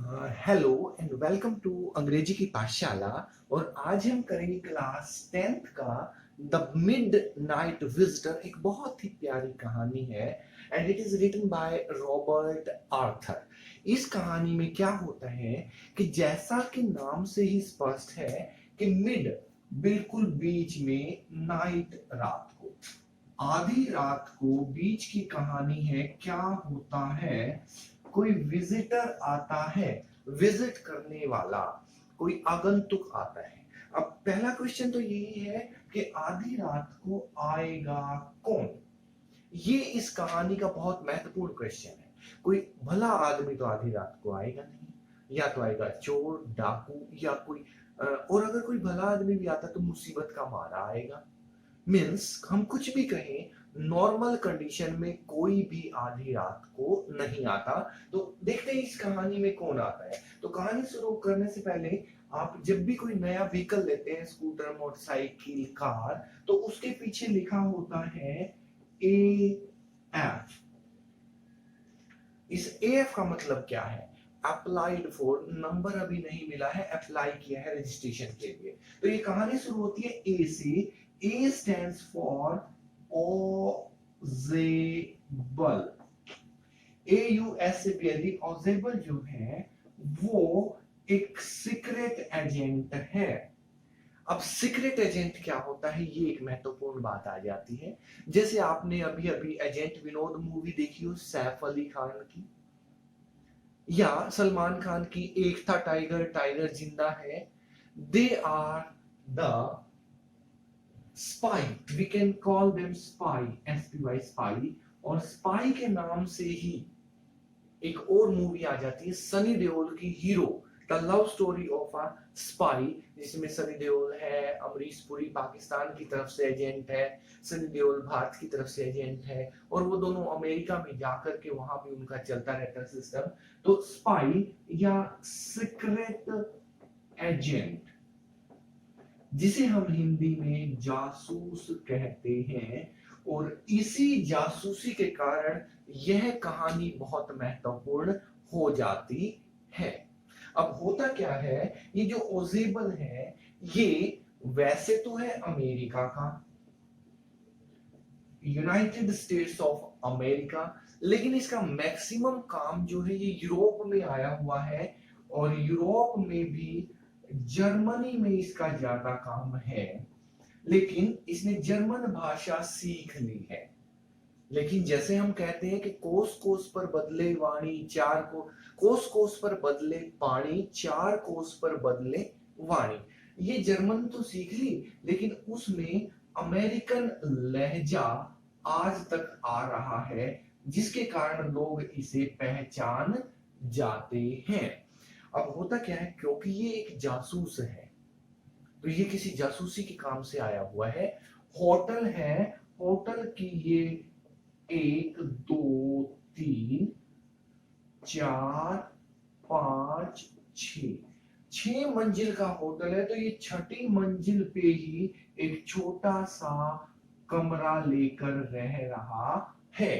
Hello and welcome to अंग्रेजी की पाठशाला। और आज हम करेंगे क्लास 10th का द मिड नाइट विजिटर। एक बहुत ही प्यारी कहानी है and it is written by Robert Arthur. इस कहानी में क्या होता है कि जैसा कि नाम से ही स्पष्ट है कि मिड बिल्कुल बीच में, नाइट रात को, आधी रात को बीच की कहानी है। क्या होता है, कोई विजिटर आता है, विजिट करने वाला कोई आगंतुक आता है। अब पहला क्वेश्चन तो यही है कि आधी रात को आएगा कौन। ये इस कहानी का बहुत महत्वपूर्ण क्वेश्चन है। कोई भला आदमी तो आधी रात को आएगा नहीं, या तो आएगा चोर, डाकू या कोई और अगर कोई भला आदमी भी आता तो मुसीबत का मारा आएगा। मीन्स हम कुछ भी कहें, नॉर्मल कंडीशन में कोई भी आधी रात को नहीं आता। तो देखते हैं इस कहानी में कौन आता है। तो कहानी शुरू करने से पहले, आप जब भी कोई नया व्हीकल लेते हैं, स्कूटर, मोटरसाइकिल, कार, तो उसके पीछे लिखा होता है AF। इस AF का मतलब क्या है? अप्लाइड फॉर, नंबर अभी नहीं मिला है, अप्लाई किया है रजिस्ट्रेशन के लिए। तो ये कहानी शुरू होती है ए से। A stands for ऑजेबल। AUSABLE, ऑजेबल जो है वो एक सीक्रेट एजेंट है। अब सीक्रेट एजेंट क्या होता है, ये एक महत्वपूर्ण बात आ जाती है। जैसे आपने अभी अभी एजेंट विनोद मूवी देखी हो, सैफ अली खान की, या सलमान खान की एक था टाइगर, टाइगर जिंदा है। They are the spy, we can call them spy, SPY, spy. और स्पाई के नाम से ही एक और मूवी आ जाती है सनी देओल की, hero, the love story of a spy, जिसमें सनी देओल है, अमरीश पुरी पाकिस्तान की तरफ से एजेंट है, सनी देओल भारत की तरफ से एजेंट है, और वो दोनों अमेरिका में जाकर के वहां भी उनका चलता रहता है सिस्टम। तो स्पाई या सीक्रेट एजेंट, जिसे हम हिंदी में जासूस कहते हैं। और इसी जासूसी के कारण यह कहानी बहुत महत्वपूर्ण हो जाती है। अब होता क्या है, ये जो ओजेबल है, ये वैसे तो है अमेरिका का, यूनाइटेड स्टेट्स ऑफ अमेरिका, लेकिन इसका मैक्सिमम काम जो है ये यूरोप में आया हुआ है। और यूरोप में भी जर्मनी में इसका ज्यादा काम है। लेकिन इसने जर्मन भाषा सीख ली है। लेकिन जैसे हम कहते हैं कि कोस कोस पर बदले वाणी, चार को कोस कोस पर बदले पानी, चार कोस पर बदले वाणी। ये जर्मन तो सीख ली, लेकिन उसमें अमेरिकन लहजा आज तक आ रहा है, जिसके कारण लोग इसे पहचान जाते हैं। अब होता क्या है, क्योंकि ये एक जासूस है, तो ये किसी जासूसी के काम से आया हुआ है। होटल है, होटल की ये 1 2 3 4 5 6, 6 मंजिल का होटल है। तो ये छठी मंजिल पे ही एक छोटा सा कमरा लेकर रह रहा है।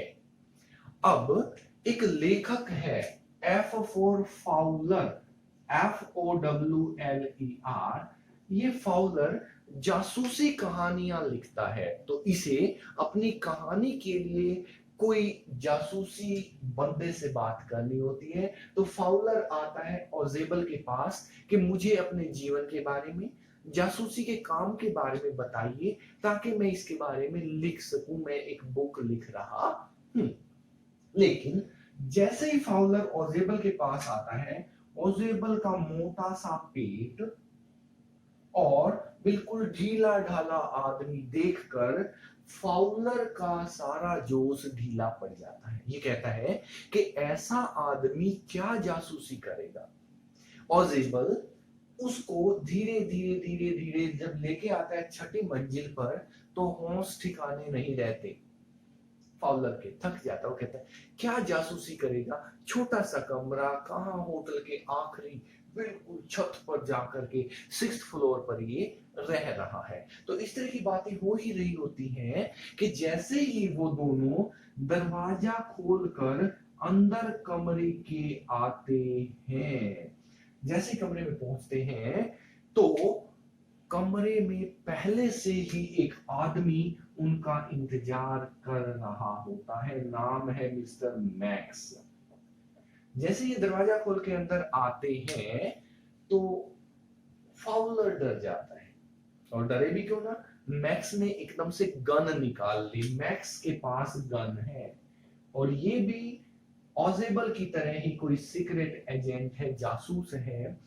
अब एक लेखक है, F फॉर फाउलर, FOWLER। ये फाउलर जासूसी कहानियां लिखता है, तो इसे अपनी कहानी के लिए कोई जासूसी बंदे से बात करनी होती है। तो फाउलर आता है ऑजेबल के पास कि मुझे अपने जीवन के बारे में, जासूसी के काम के बारे में बताइए, ताकि मैं इसके बारे में लिख सकूं, मैं एक बुक लिख रहा हूं। लेकिन जैसे ही फाउलर ओजेबल के पास आता है, ओजेबल का मोटा सा पेट और बिल्कुल ढीला ढाला आदमी देखकर फाउलर का सारा जोश ढीला पड़ जाता है। ये कहता है कि ऐसा आदमी क्या जासूसी करेगा। ओजेबल उसको धीरे धीरे धीरे धीरे जब लेके आता है छठी मंजिल पर, तो होश ठिकाने नहीं रहते। फाउलर के थक जाता है, वो कहता है क्या जासूसी करेगा, छोटा सा कमरा, कहां होटल के आखिरी बिल्कुल छत पर जाकर के 6th फ्लोर पर ये रह रहा है। तो इस तरह की बातें हो ही रही होती हैं कि जैसे ही वो दोनों दरवाजा खोलकर अंदर कमरे के आते हैं। जैसे कमरे में पहुंचते हैं तो कमरे में पहले से ही एक आदमी उनका इंतजार कर रहा होता है, नाम है मिस्टर मैक्स। जैसे ये दरवाजा खोल के अंदर आते हैं तो फाउलर डर जाता है, और डरे भी क्यों ना, मैक्स ने एकदम से गन निकाल ली। मैक्स के पास गन है और ये भी ऑजेबल की तरह ही कोई सीक्रेट एजेंट है, जासूस है।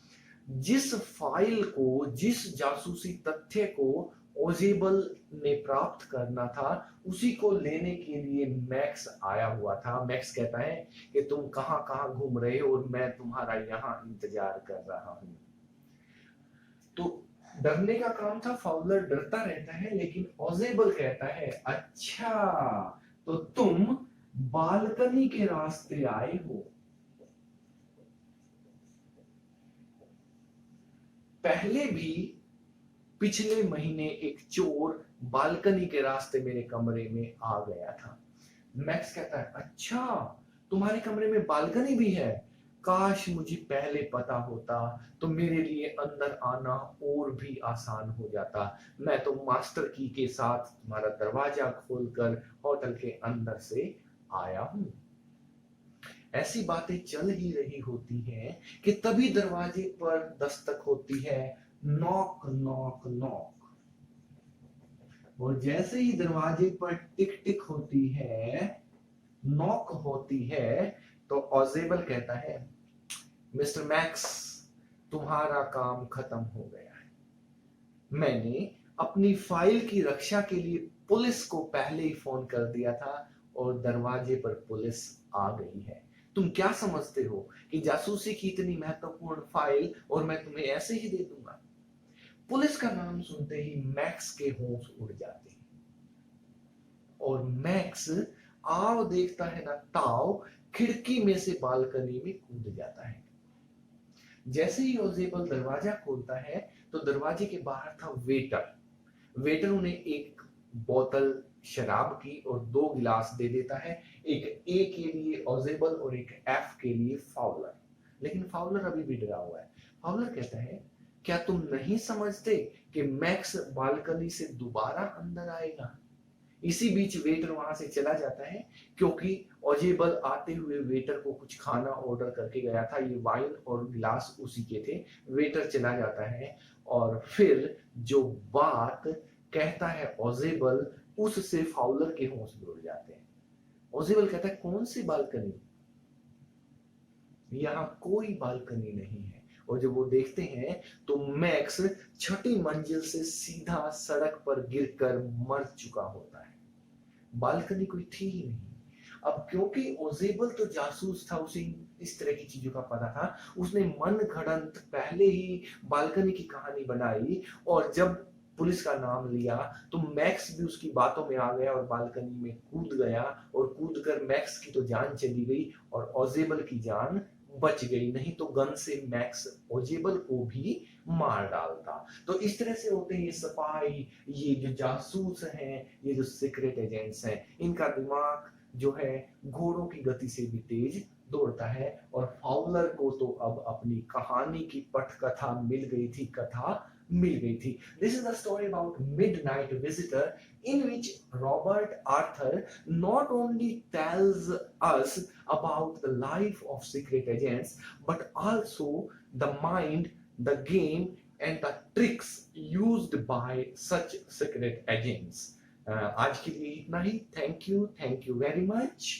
जिस फाइल को, जिस जासूसी तथ्य को ओजेबल ने प्राप्त करना था, उसी को लेने के लिए मैक्स आया हुआ था। मैक्स कहता है कि तुम कहां कहां घूम रहे हो और मैं तुम्हारा यहां इंतजार कर रहा हूं। तो डरने का काम था, फाउलर डरता रहता है, लेकिन ओजेबल कहता है अच्छा तो तुम बालकनी के रास्ते आए हो। पहले भी पिछले महीने एक चोर बालकनी के रास्ते मेरे कमरे में आ गया था। मैक्स कहता है अच्छा तुम्हारे कमरे में बालकनी भी है, काश मुझे पहले पता होता तो मेरे लिए अंदर आना और भी आसान हो जाता। मैं तो मास्टर की के साथ तुम्हारा दरवाजा खोलकर होटल के अंदर से आया हूं। ऐसी बातें चल ही रही होती हैं कि तभी दरवाजे पर दस्तक होती है, नॉक नॉक नॉक। और जैसे ही दरवाजे पर टिक टिक होती है, नॉक होती है, तो ऑजेबल कहता है मिस्टर मैक्स तुम्हारा काम खत्म हो गया है। मैंने अपनी फाइल की रक्षा के लिए पुलिस को पहले ही फोन कर दिया था और दरवाजे पर पुलिस आ गई है। तुम क्या समझते हो कि जासूसी की इतनी महत्वपूर्ण फाइल और मैं तुम्हें ऐसे ही दे दूंगा? पुलिस का नाम सुनते ही मैक्स के होश उड़ जाते हैं और मैक्स आओ देखता है ना ताओ, खिड़की में से बालकनी में कूद जाता है। जैसे ही ओजेबल दरवाजा खोलता है तो दरवाजे के बाहर था वेटर। वेटर उन्हें एक बोतल शराब की और 2 गिलास दे देता है, एक ए के लिए ओजेबल और एक एफ के लिए फाउलर। लेकिन फाउलर अभी भी डरा हुआ है। फाउलर कहता है क्या तुम नहीं समझते कि मैक्स बालकनी से दोबारा अंदर आएगा? इसी बीच वेटर वहां से चला जाता है, क्योंकि ओजेबल आते हुए वेटर को कुछ खाना ऑर्डर करके गया था। ये वाइन और गिलास उसी के थे। वेटर चला जाता है और फिर जो बात कहता है ओजेबल, उससे फाउलर के होश उड़ जाते हैं। ओजेबल कहता है कौन सी बालकनी? यहाँ कोई बालकनी नहीं है। और जब वो देखते हैं तो मैक्स 6ठी मंजिल से सीधा सड़क पर गिरकर मर चुका होता है। बालकनी कोई थी ही नहीं। अब क्योंकि ओजेबल तो जासूस था, उसे इस तरह की चीजों का पता था, उसने मन घड़ंत पहले ही बालकनी की कहानी बनाई और जब पुलिस का नाम लिया तो मैक्स भी उसकी बातों में आ गया और बालकनी में कूद गया और कूदकर मैक्स की तो जान चली गई और ओजेबल की जान बच गई, नहीं तो गन से मैक्स ओजेबल को भी मार डालता। तो इस तरह से होते हैं ये सफाई, ये जो जासूस हैं, ये जो सीक्रेट एजेंट्स हैं, इनका दिमाग जो है घोड़ों की गति से भी तेज दौड़ता है। और फाउलर को तो अब अपनी कहानी की पटकथा मिल गई थी, कथा मिल गई थी। This is the story about Midnight Visitor, in which Robert Arthur not only tells us about the life of secret agents, but also the mind, the game, and the tricks used by such secret agents. आज के लिए इतना ही। Thank you very much.